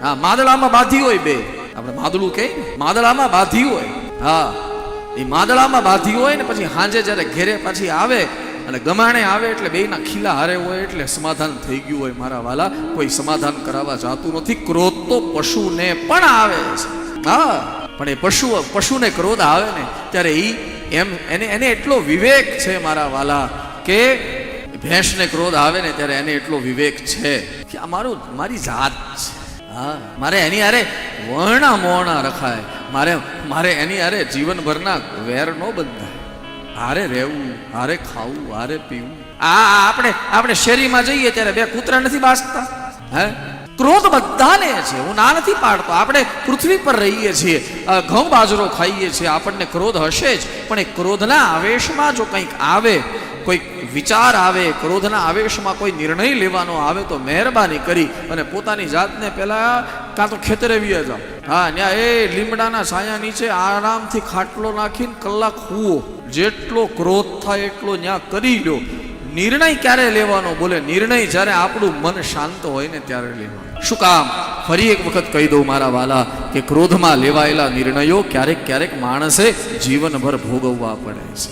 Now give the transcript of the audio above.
હા, માદળામાં બાધી હોય બે, આપણે માદળું કહે માદળામાં બાધી હોય. હા, એ માદળામાં બાધી હોય ને પછી હાંજે જ્યારે ઘેરે પાછી આવે અને ગમાણે આવે એટલે બેયના ખીલા હારે હોય એટલે સમાધાન થઈ ગયું હોય. મારા વાલા, કોઈ સમાધાન કરાવવા જાતું નથી. ક્રોધ તો પશુને પણ આવે છે. હા, પણ એ પશુને ક્રોધ આવે ને ત્યારે એને એટલો વિવેક છે મારા વાલા, કે ભેંસને ક્રોધ આવે ને ત્યારે એને એટલો વિવેક છે કે આ મારી જાત છે. હા, મારે એની હારે વર્ણા મોણા રખાય, મારે એની હારે જીવનભરના વેર નો બંધાય. હારે રહેવું, હારે ખાવું, હારે પીવું. આપણે શેરીમાં જઈએ ત્યારે બે કૂતરા નથી બાસતા? હે, ક્રોધ બધાને છે, હું ના નથી પાડતો. આપણે પૃથ્વી પર રહીએ છીએ, ઘઉં બાજરો ખાઈએ છીએ, આપણને ક્રોધ હશે જ. પણ એ ક્રોધના આવેશમાં જો કંઈક આવે, કોઈ વિચાર આવે, ક્રોધના આવેશમાં કોઈ નિર્ણય લેવાનો આવે, તો મહેરબાની કરી અને પોતાની જાતને પહેલા કાં તો ખેતરે વી જાઓ. હા, ત્યાં એ લીમડાના છાયા નીચે આરામથી ખાટલો નાખીને કલાક હુઓ. જેટલો ક્રોધ થાય એટલો ત્યાં કરી લો. નિર્ણય ક્યારે લેવાનો? બોલે નિર્ણય જ્યારે આપણું મન શાંત હોય ને ત્યારે લેવાનો. શું કામ? ફરી એક વખત કહી દઉં મારા વાલા, કે ક્રોધમાં લેવાયેલા નિર્ણયો ક્યારેક માણસે જીવનભર ભોગવવા પડે છે.